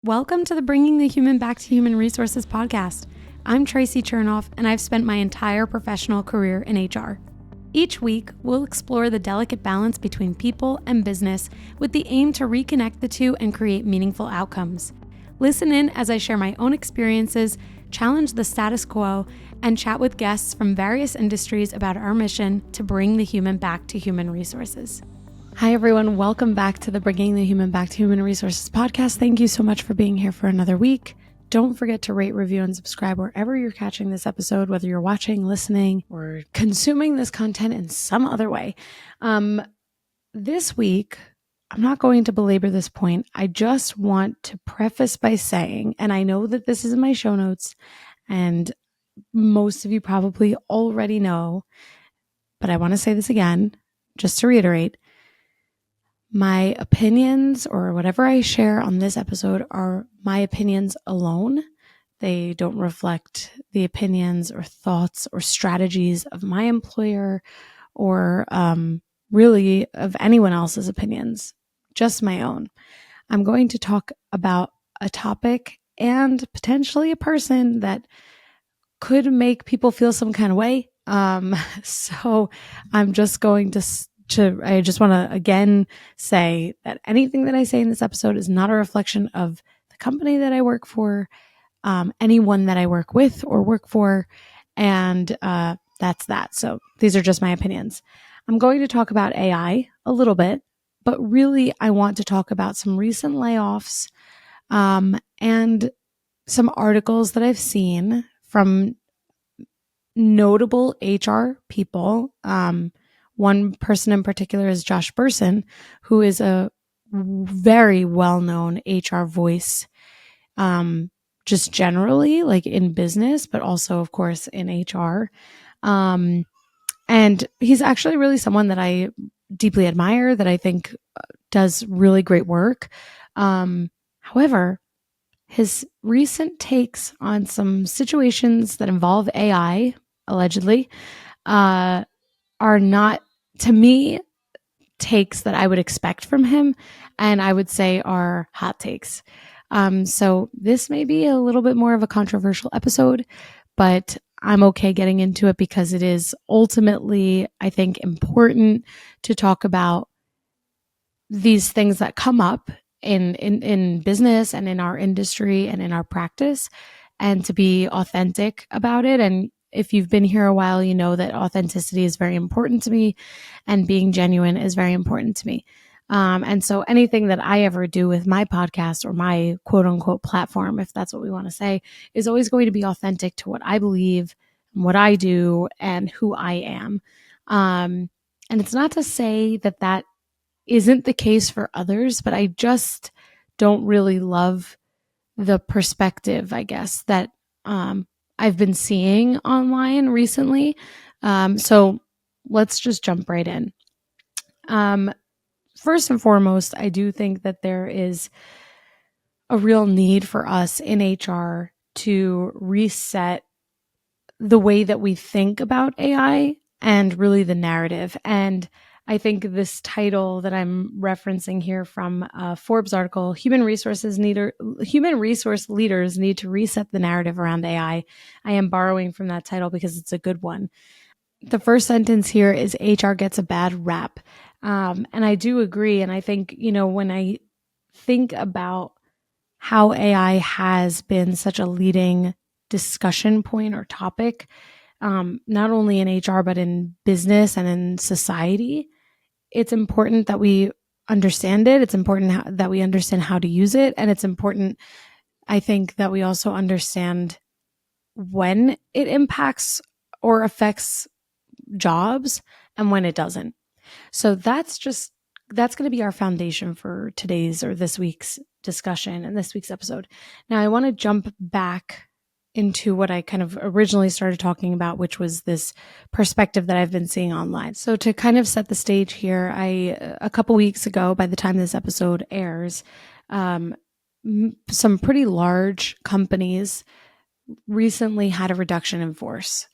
Welcome to the Bringing the Human Back to Human Resources podcast. I'm Traci Chernoff, and I've spent my entire professional career in HR. Each week, we'll explore the delicate balance between people and business with the aim to reconnect the two and create meaningful outcomes. Listen in as I share my own experiences, challenge the status quo, and chat with guests from various industries about our mission to bring the human back to human resources. Hi, everyone. Welcome back to the Bringing the Human Back to Human Resources podcast. Thank you so much for being here for another week. Don't forget to rate, review, and subscribe wherever you're catching this episode, whether you're watching, listening, or consuming this content in some other way. This week, I'm not going to belabor this point. I just want to preface by saying, and I know that this is in my show notes, and most of you probably already know, but I want to say this again, just to reiterate. My opinions or whatever I share on this episode are my opinions alone. They don't reflect the opinions or thoughts or strategies of my employer or really of anyone else's opinions, just my own. I'm going to talk about a topic and potentially a person that could make people feel some kind of way. So I'm just going to I just want to again say that anything that I say in this episode is not a reflection of the company that I work for, anyone that I work with or work for, and that's that. So these are just my opinions. I'm going to talk about AI a little bit, but really I want to talk about some recent layoffs and some articles that I've seen from notable HR people. One person in particular is Josh Bersin, who is a very well-known HR voice, just generally, like in business, but also, of course, in HR. And he's actually really someone that I deeply admire, that I think does really great work. However, his recent takes on some situations that involve AI, allegedly, are not, to me, takes that I would expect from him, and I would say are hot takes. So this may be a little bit more of a controversial episode, but I'm okay getting into it because it is ultimately, I think, important to talk about these things that come up in business and in our industry and in our practice, and to be authentic about it. And if you've been here a while, you know that authenticity is very important to me and being genuine is very important to me. And so anything that I ever do with my podcast or my quote unquote platform, if that's what we want to say, is always going to be authentic to what I believe, what I do, and who I am. And it's not to say that that isn't the case for others, but I just don't really love the perspective, I guess, that I've been seeing online recently. So let's just jump right in. First and foremost, I do think that there is a real need for us in HR to reset the way that we think about AI and really the narrative. And I think this title that I'm referencing here from a Forbes article, Human Resource Leaders Need to Reset the Narrative Around AI. I am borrowing from that title because it's a good one. The first sentence here is HR gets a bad rap. And I do agree. And I think, when I think about how AI has been such a leading discussion point or topic, not only in HR, but in business and in society, it's important that we understand it. It's important that we understand how to use it. And it's important, I think, that we also understand when it impacts or affects jobs and when it doesn't. So that's going to be our foundation for today's or this week's discussion and this week's episode. Now, I want to jump back into what I kind of originally started talking about, which was this perspective that I've been seeing online. So to kind of set the stage here, a couple weeks ago, by the time this episode airs, some pretty large companies recently had a reduction in force.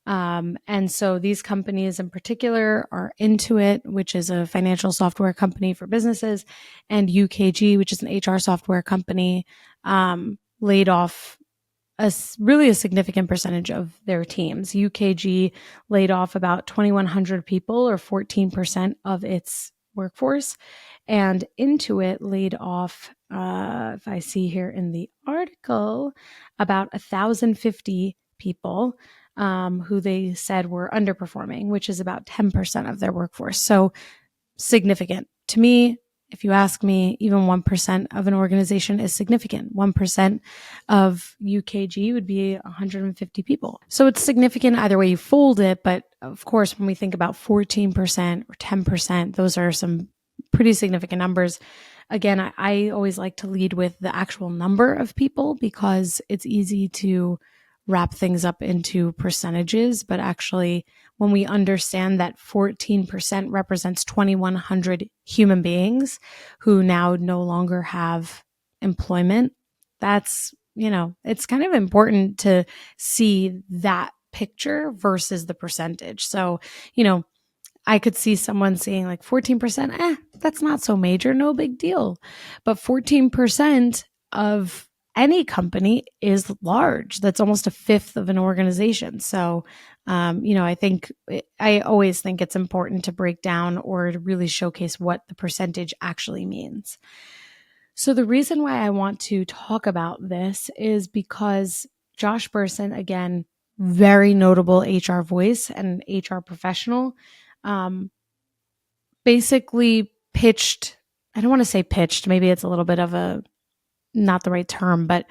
And so these companies in particular are Intuit, which is a financial software company for businesses, and UKG, which is an HR software company, laid off really a significant percentage of their teams. UKG laid off about 2,100 people, or 14% of its workforce, and Intuit laid off, if I see here in the article, about 1,050 people who they said were underperforming, which is about 10% of their workforce. So significant. To me, if you ask me, even 1% of an organization is significant. 1% of UKG would be 150 people. So it's significant either way you fold it. But of course, when we think about 14% or 10%, those are some pretty significant numbers. Again, I always like to lead with the actual number of people because it's easy to wrap things up into percentages. But actually, when we understand that 14% represents 2,100 human beings who now no longer have employment, that's, it's kind of important to see that picture versus the percentage. So, I could see someone saying like 14%, that's not so major, no big deal. But 14% of any company is large. That's almost a fifth of an organization. So, I always think it's important to break down or to really showcase what the percentage actually means. So the reason why I want to talk about this is because Josh Bersin, again, very notable HR voice and HR professional, basically pitched, I don't want to say pitched, maybe it's a little bit of not the right term, but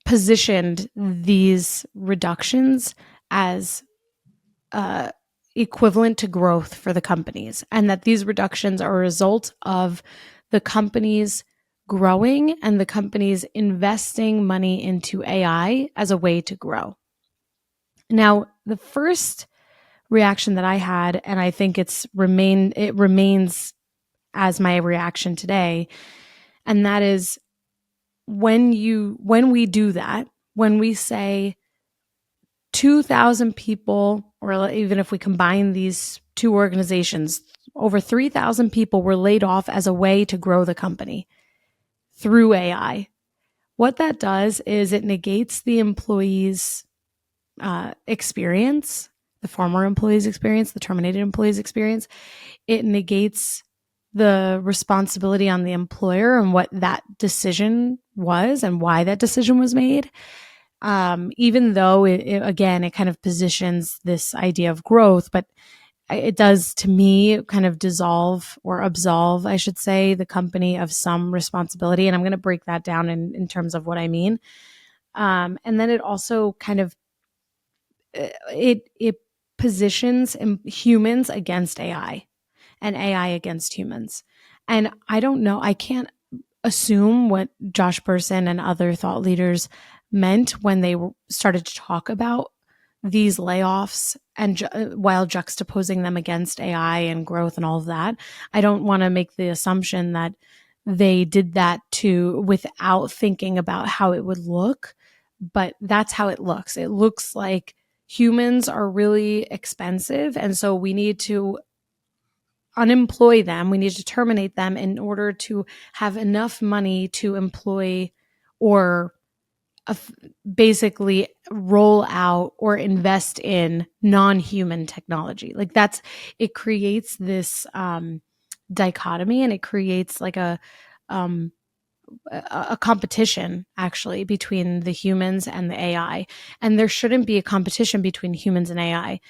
positioned these reductions as equivalent to growth for the companies, and that these reductions are a result of the companies growing and the companies investing money into AI as a way to grow. Now, the first reaction that I had, and I think it remains as my reaction today, and that is when we do that, when we say 2,000 people, or even if we combine these two organizations, over 3,000 people were laid off as a way to grow the company through AI. What that does is it negates the employees' experience, the former employees' experience, the terminated employees' experience. It negates the responsibility on the employer and what that decision was and why that decision was made. Even though it kind of positions this idea of growth, but it does, to me, kind of dissolve or absolve, I should say, the company of some responsibility. And I'm going to break that down in terms of what I mean. And then it also kind of, it positions humans against AI and AI against humans. And I don't know, I can't assume what Josh Bersin and other thought leaders meant when they started to talk about these layoffs and while juxtaposing them against AI and growth and all of that. I don't want to make the assumption that they did that without thinking about how it would look, but that's how it looks. It looks like humans are really expensive, and so we need to unemploy them. We need to terminate them in order to have enough money to employ or basically roll out or invest in non-human technology. Like it creates this dichotomy, and it creates like a competition actually between the humans and the AI. And there shouldn't be a competition between humans and AI.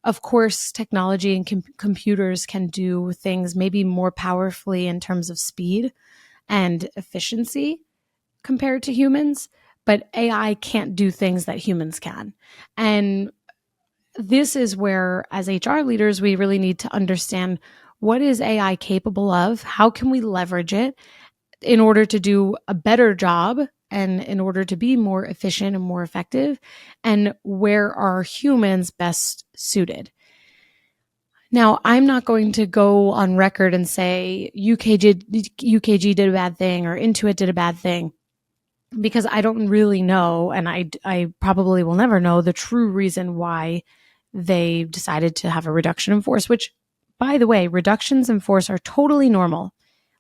Of course, technology and computers can do things maybe more powerfully in terms of speed and efficiency compared to humans, but AI can't do things that humans can. And this is where, as HR leaders, we really need to understand, what is AI capable of? How can we leverage it in order to do a better job and in order to be more efficient and more effective? And where are humans best suited? Now, I'm not going to go on record and say UKG did a bad thing or Intuit did a bad thing, because I don't really know, and I probably will never know the true reason why they decided to have a reduction in force, which, by the way, reductions in force are totally normal.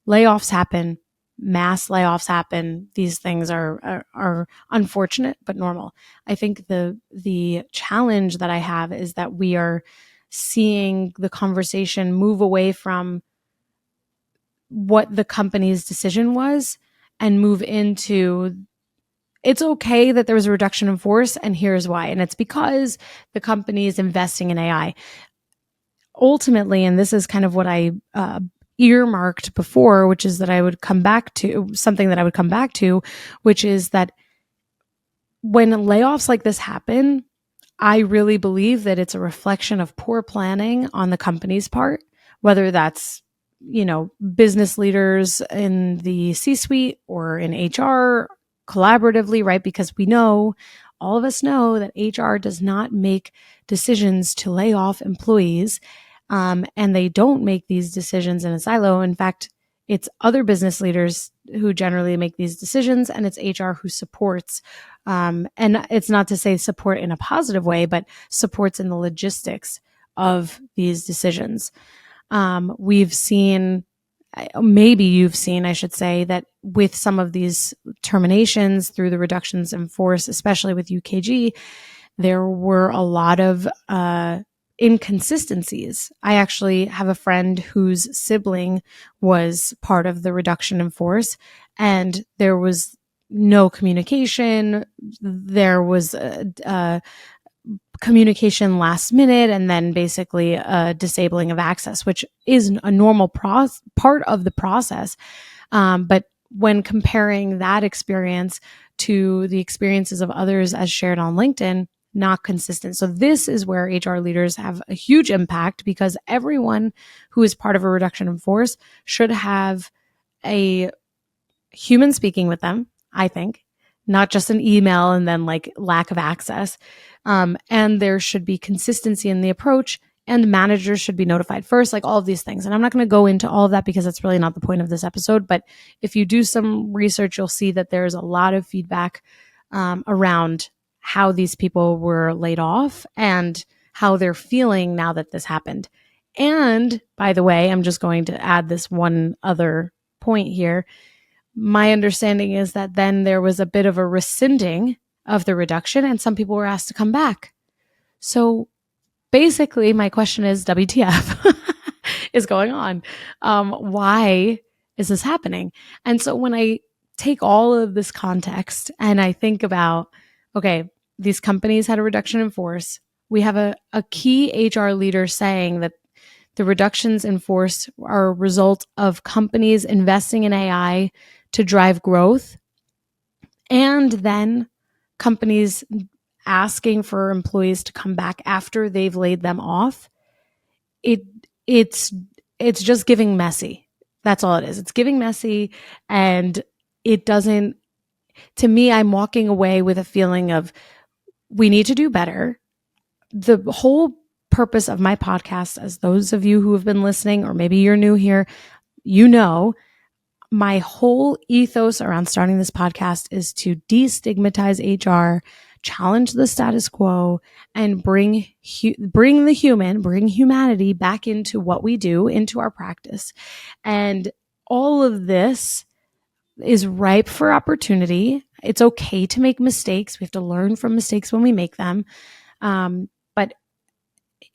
Layoffs happen. mass layoffs happen, these things are unfortunate but normal. I think the challenge that I have is that we are seeing the conversation move away from what the company's decision was and move into, it's okay that there was a reduction in force, and here's why. And it's because the company is investing in AI. Ultimately, and this is kind of what I earmarked before, which is that I would come back to something that I would come back to, which is that when layoffs like this happen, I really believe that it's a reflection of poor planning on the company's part, whether that's, business leaders in the C-suite or in HR collaboratively, right? Because all of us know that HR does not make decisions to lay off employees. And they don't make these decisions in a silo. In fact, it's other business leaders who generally make these decisions, and it's HR who supports. And it's not to say support in a positive way, but supports in the logistics of these decisions. We've seen, maybe you've seen, I should say, that with some of these terminations through the reductions in force, especially with UKG, there were a lot of inconsistencies. I actually have a friend whose sibling was part of the reduction in force, and there was no communication. There was communication last minute, and then basically a disabling of access, which is a normal part of the process. But when comparing that experience to the experiences of others as shared on LinkedIn, not consistent. So this is where HR leaders have a huge impact, because everyone who is part of a reduction in force should have a human speaking with them, I think, not just an email and then like lack of access. And there should be consistency in the approach, and managers should be notified first, like all of these things. And I'm not going to go into all of that because that's really not the point of this episode. But if you do some research, you'll see that there's a lot of feedback around how these people were laid off and how they're feeling now that this happened. And by the way, I'm just going to add this one other point here. My understanding is that then there was a bit of a rescinding of the reduction, and some people were asked to come back. So basically, my question is, WTF is going on? Why is this happening? And so when I take all of this context and I think about, okay, these companies had a reduction in force. We have a key HR leader saying that the reductions in force are a result of companies investing in AI to drive growth, and then companies asking for employees to come back after they've laid them off. It's just giving messy. That's all it is. It's giving messy, and it doesn't, to me, I'm walking away with a feeling of we need to do better. The whole purpose of my podcast, as those of you who have been listening, or maybe you're new here, my whole ethos around starting this podcast is to destigmatize HR, challenge the status quo, and bring humanity back into what we do, into our practice. And all of this is ripe for opportunity. It's okay to make mistakes. We have to learn from mistakes when we make them. But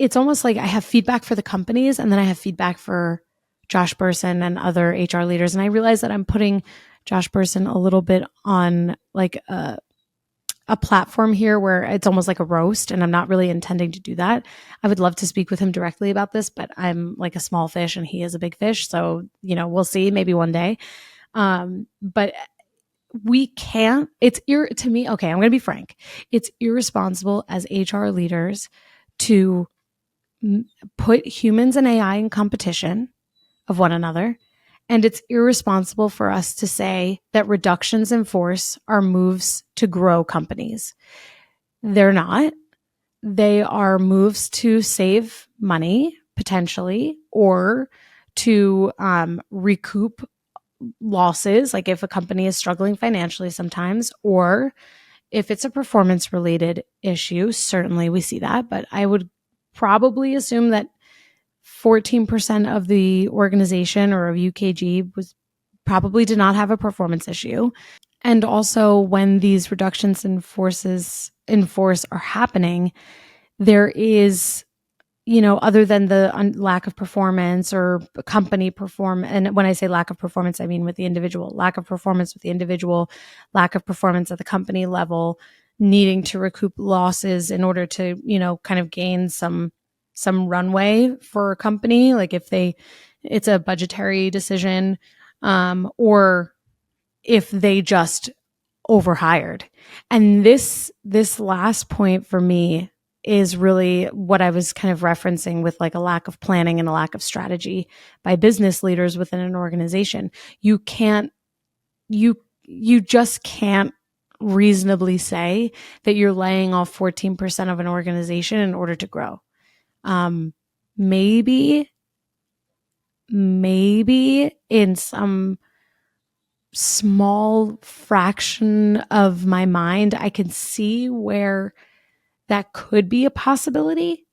it's almost like I have feedback for the companies, and then I have feedback for Josh Bersin and other HR leaders. And I realize that I'm putting Josh Bersin a little bit on like a platform here where it's almost like a roast, and I'm not really intending to do that. I would love to speak with him directly about this, but I'm like a small fish and he is a big fish. So, we'll see, maybe one day. But we can't, to me, okay, I'm going to be frank. It's irresponsible as HR leaders to put humans and AI in competition of one another. And it's irresponsible for us to say that reductions in force are moves to grow companies. They're not. They are moves to save money, potentially, or to recoup losses, like if a company is struggling financially sometimes, or if it's a performance-related issue. Certainly we see that, but I would probably assume that 14% of the organization or of UKG was probably did not have a performance issue. And also, when these reductions in force are happening, there is, other than the lack of performance or company perform, and when I say lack of performance, I mean with the individual, lack of performance with the individual, lack of performance at the company level, needing to recoup losses in order to, kind of gain some runway for a company, like if it's a budgetary decision, or if they just overhired. And this last point for me is really what I was kind of referencing with like a lack of planning and a lack of strategy by business leaders within an organization. You just can't reasonably say that you're laying off 14% of an organization in order to grow. Maybe in some small fraction of my mind, I can see where that could be a possibility,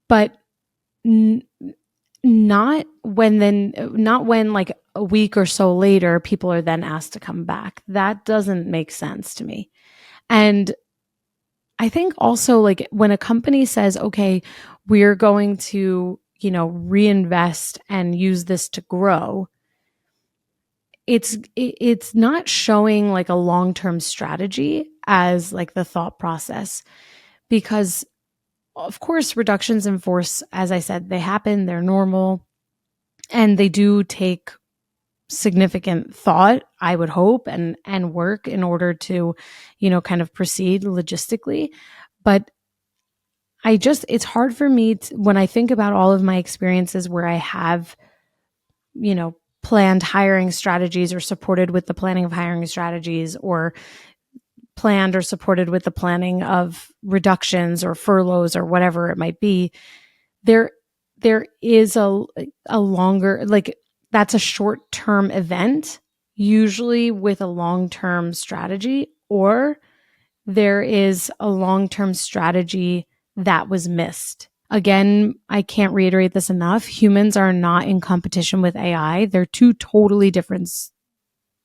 but not when like a week or so later, people are then asked to come back. That doesn't make sense to me. And I think also like when a company says, okay, we're going to, reinvest and use this to grow, it's not showing like a long-term strategy as like the thought process, because of course reductions in force, as I said, they happen, they're normal, and they do take significant thought, I would hope, and work in order to, kind of proceed logistically. But it's hard for me when I think about all of my experiences where I have, planned hiring strategies or supported with the planning of hiring strategies, or planned or supported with the planning of reductions or furloughs or whatever it might be. There is a longer, like that's a short-term event, usually with a long-term strategy, or there is a long-term strategy that was missed. Again, I can't reiterate this enough. Humans are not in competition with AI. They're two totally different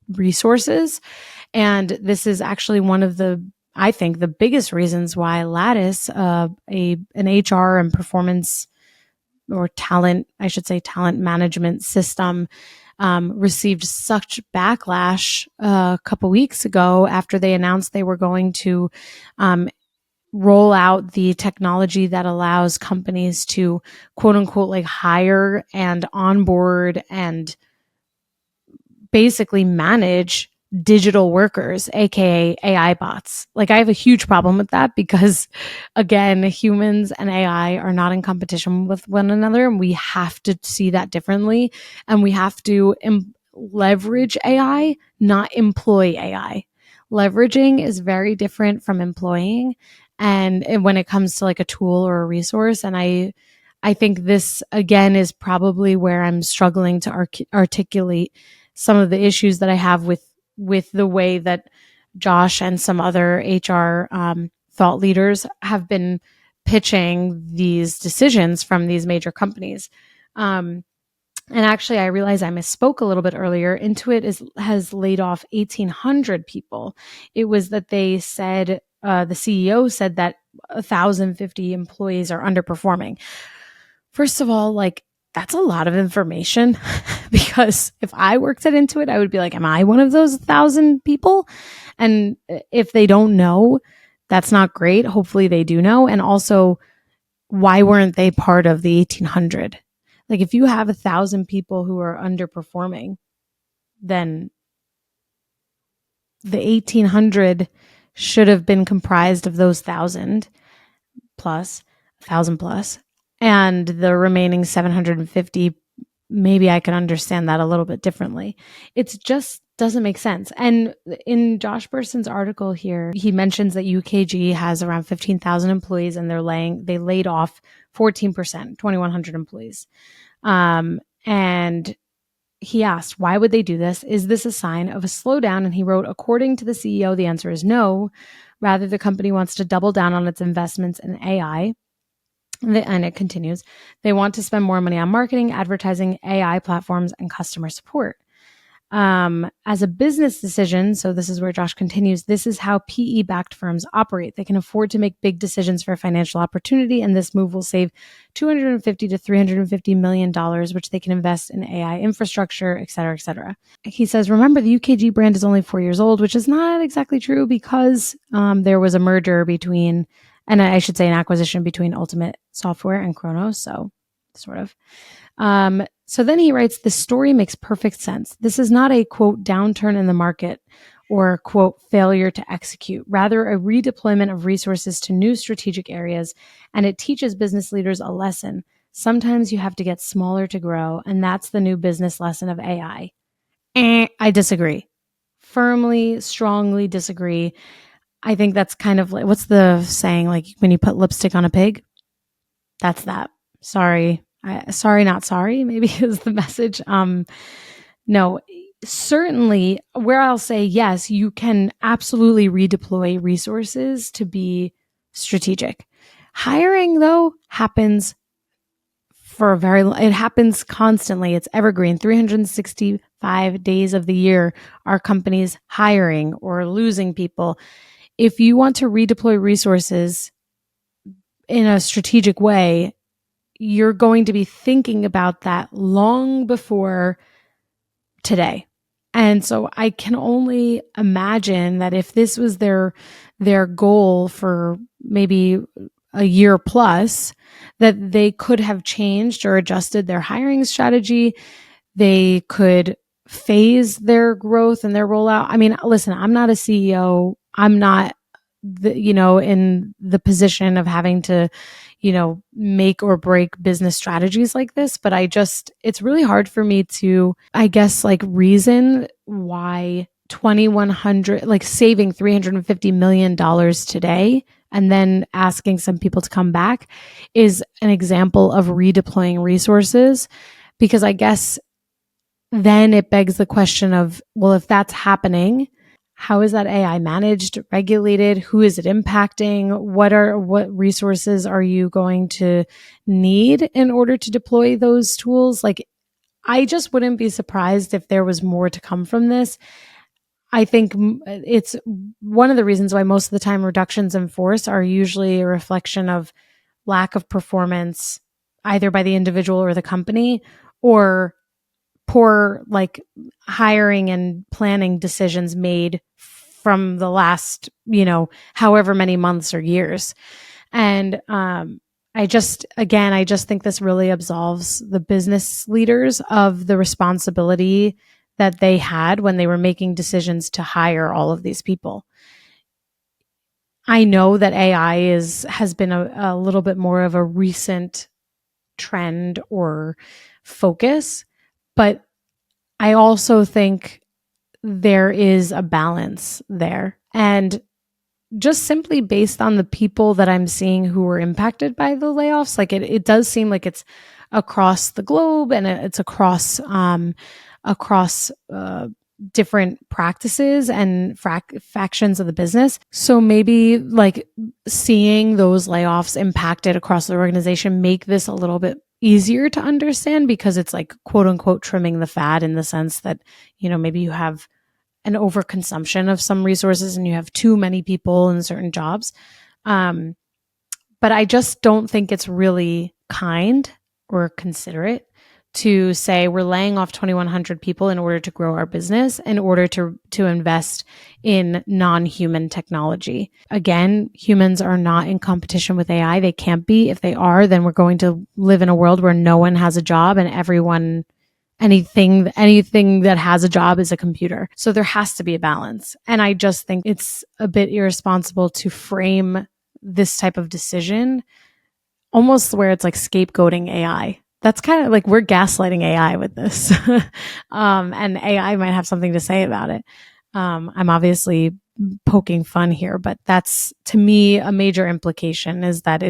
resources. And this is actually one of I think, the biggest reasons why Lattice, an HR and performance or talent, I should say, talent management system, received such backlash a couple weeks ago after they announced they were going to roll out the technology that allows companies to quote unquote like hire and onboard and basically manage digital workers, aka AI bots. Like I have a huge problem with that because again, humans and AI are not in competition with one another, and we have to see that differently, and we have to leverage AI, not employ AI. Leveraging is very different from employing, and when it comes to like a tool or a resource. And I think this again is probably where I'm struggling to articulate some of the issues that I have with the way that Josh and some other HR thought leaders have been pitching these decisions from these major companies. And actually, I realized I misspoke a little bit earlier. Intuit has laid off 1,800 people. It was that they said, the CEO said that 1,050 employees are underperforming. First of all, like, that's a lot of information because if I worked at Intuit, I would be like, am I one of those 1,000 people? And if they don't know, that's not great. Hopefully they do know. And also, why weren't they part of the 1,800? Like if you have 1,000 people who are underperforming, then the 1,800 should have been comprised of those 1,000 plus, 1,000 plus, and the remaining 750, maybe I can understand that a little bit differently. It just doesn't make sense. And in Josh Burson's article here, he mentions that UKG has around 15,000 employees, and they laid off 14%, 2,100 employees. And he asked, why would they do this? Is this a sign of a slowdown? And he wrote, according to the CEO, the answer is no. Rather, the company wants to double down on its investments in AI. And it continues, they want to spend more money on marketing, advertising, AI platforms, and customer support. As a business decision, so this is where Josh continues, this is how PE-backed firms operate. They can afford to make big decisions for financial opportunity, and this move will save $250 to $350 million, which they can invest in AI infrastructure, et cetera, et cetera. He says, remember, the UKG brand is only 4 years old, which is not exactly true because there was a merger between, and I should say an acquisition between Ultimate Software and Kronos, so sort of. So then he writes, the story makes perfect sense. This is not a, quote, downturn in the market or, quote, failure to execute, rather a redeployment of resources to new strategic areas. And it teaches business leaders a lesson. Sometimes you have to get smaller to grow. And that's the new business lesson of AI. I disagree. Firmly, strongly disagree. I think that's kind of like, what's the saying? Like when you put lipstick on a pig? That's that. Sorry. Sorry, not sorry, maybe is the message. No, certainly where I'll say, yes, you can absolutely redeploy resources to be strategic. Hiring, though, happens it happens constantly. It's evergreen. 365 days of the year are companies hiring or losing people. If you want to redeploy resources in a strategic way, you're going to be thinking about that long before today. And so I can only imagine that if this was their goal for maybe a year plus, that they could have changed or adjusted their hiring strategy. They could phase their growth and their rollout. I mean, listen, I'm not a CEO. I'm not in the position of having to, make or break business strategies like this. But it's really hard for me to, I guess, like reason why 2,100, like saving $350 million today and then asking some people to come back is an example of redeploying resources. Because I guess then it begs the question of, well, if that's happening, how is that AI managed, regulated? Who is it impacting? What resources are you going to need in order to deploy those tools? Like, I just wouldn't be surprised if there was more to come from this. I think it's one of the reasons why most of the time reductions in force are usually a reflection of lack of performance, either by the individual or the company, or poor like hiring and planning decisions made from the last, however many months or years. And I just think this really absolves the business leaders of the responsibility that they had when they were making decisions to hire all of these people. I know that AI has been a little bit more of a recent trend or focus, but I also think there is a balance there. And just simply based on the people that I'm seeing who were impacted by the layoffs, like it does seem like it's across the globe and it's across different practices and factions of the business. So maybe like seeing those layoffs impacted across the organization make this a little bit easier to understand, because it's like quote unquote trimming the fat, in the sense that, maybe you have an overconsumption of some resources and you have too many people in certain jobs. But I just don't think it's really kind or considerate to say we're laying off 2,100 people in order to grow our business, in order to invest in non-human technology. Again, humans are not in competition with AI. They can't be. If they are, then we're going to live in a world where no one has a job and anything that has a job is a computer. So there has to be a balance. And I just think it's a bit irresponsible to frame this type of decision almost where it's like scapegoating AI. That's kind of like we're gaslighting AI with this. And AI might have something to say about it. I'm obviously poking fun here, but that's, to me, a major implication is that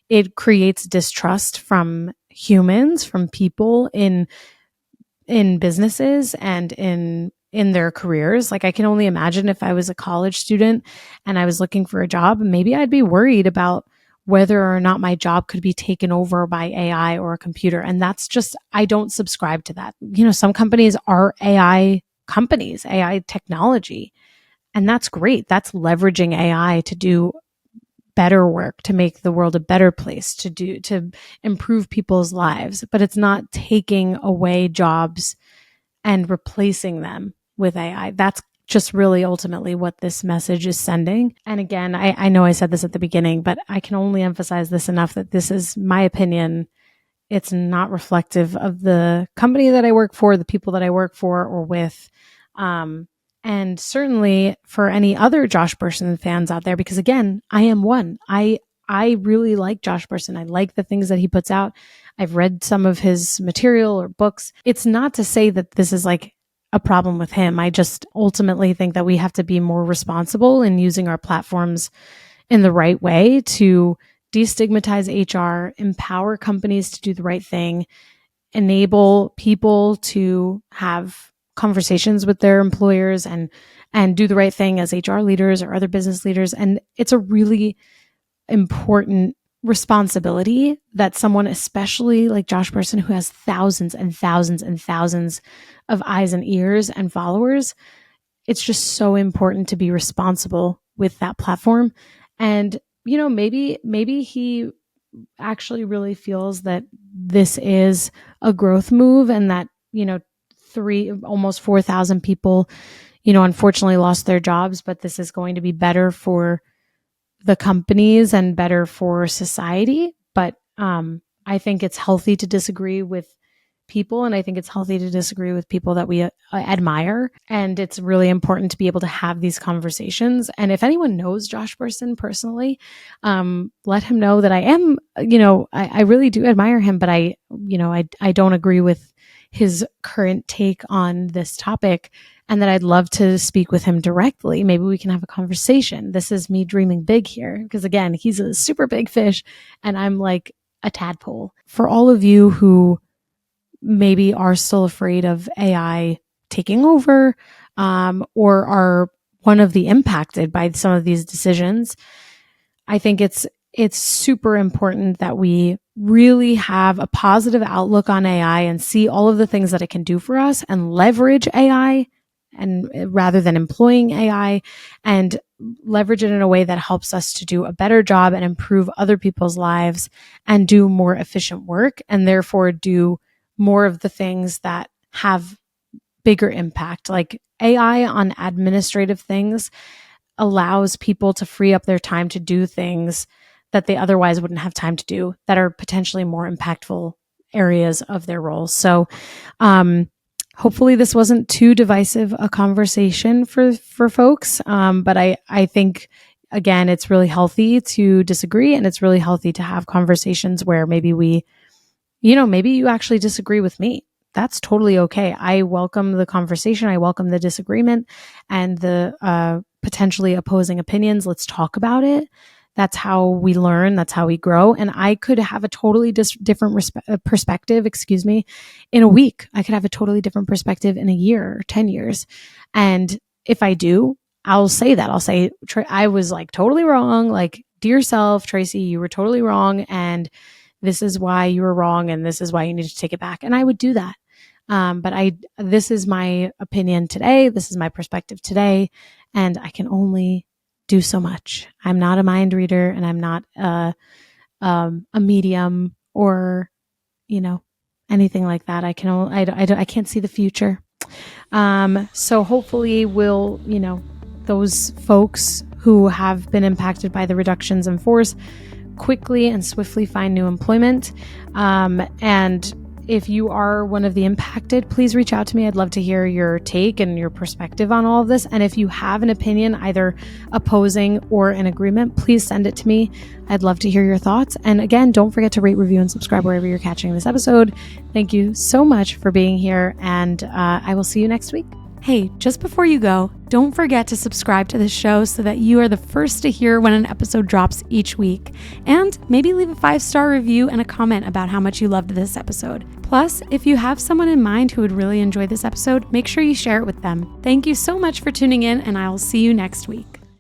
it creates distrust from humans, from people in businesses and in their careers. Like, I can only imagine if I was a college student and I was looking for a job, maybe I'd be worried about whether or not my job could be taken over by AI or a computer. And that's just, I don't subscribe to that. Some companies are AI companies, AI technology. And that's great. That's leveraging AI to do better work, to make the world a better place, to improve people's lives. But it's not taking away jobs and replacing them with AI. That's just really ultimately what this message is sending. And again, I know I said this at the beginning, but I can only emphasize this enough that this is my opinion. It's not reflective of the company that I work for, the people that I work for or with. And certainly for any other Josh Bersin fans out there, because again, I am one. I really like Josh Bersin. I like the things that he puts out. I've read some of his material or books. It's not to say that this is like a problem with him. I just ultimately think that we have to be more responsible in using our platforms in the right way to destigmatize HR, empower companies to do the right thing, enable people to have conversations with their employers and do the right thing as HR leaders or other business leaders. And it's a really important responsibility that someone, especially like Josh Bersin, who has thousands and thousands and thousands of eyes and ears and followers, it's just so important to be responsible with that platform. And, you know, maybe he actually really feels that this is a growth move and that, you know, almost 4,000 people, you know, unfortunately lost their jobs, but this is going to be better for the companies and better for society. But I think it's healthy to disagree with people, and I think it's healthy to disagree with people that we admire. And it's really important to be able to have these conversations. And if anyone knows Josh Bersin personally, let him know that I am, you know, I really do admire him, but I don't agree with his current take on this topic, and that I'd love to speak with him directly. Maybe we can have a conversation. This is me dreaming big here, because again, he's a super big fish and I'm like a tadpole. For all of you who maybe are still afraid of AI taking over, or are one of the impacted by some of these decisions, I think it's super important that we really have a positive outlook on AI and see all of the things that it can do for us and leverage AI, and rather than employing AI, and leverage it in a way that helps us to do a better job and improve other people's lives and do more efficient work, and therefore do more of the things that have bigger impact. Like AI on administrative things allows people to free up their time to do things that they otherwise wouldn't have time to do, that are potentially more impactful areas of their roles. So hopefully this wasn't too divisive a conversation for folks. But I think, again, it's really healthy to disagree, and it's really healthy to have conversations where maybe maybe you actually disagree with me. That's totally okay. I welcome the conversation. I welcome the disagreement and the potentially opposing opinions. Let's talk about it. That's how we learn. That's how we grow. And I could have a totally different perspective, in a week. I could have a totally different perspective in a year or 10 years. And if I do, I'll say that. I'll say, I was like totally wrong. Like, dear self, Traci, you were totally wrong. And this is why you were wrong. And this is why you need to take it back. And I would do that. But this is my opinion today. This is my perspective today. And I can only do so much. I'm not a mind reader, and I'm not a medium or, anything like that. I can't see the future. So hopefully those folks who have been impacted by the reductions in force quickly and swiftly find new employment. And if you are one of the impacted, please reach out to me. I'd love to hear your take and your perspective on all of this. And if you have an opinion, either opposing or in agreement, please send it to me. I'd love to hear your thoughts. And again, don't forget to rate, review, and subscribe wherever you're catching this episode. Thank you so much for being here, and I will see you next week. Hey, just before you go, don't forget to subscribe to this show so that you are the first to hear when an episode drops each week. And maybe leave a 5-star review and a comment about how much you loved this episode. Plus, if you have someone in mind who would really enjoy this episode, make sure you share it with them. Thank you so much for tuning in, and I will see you next week.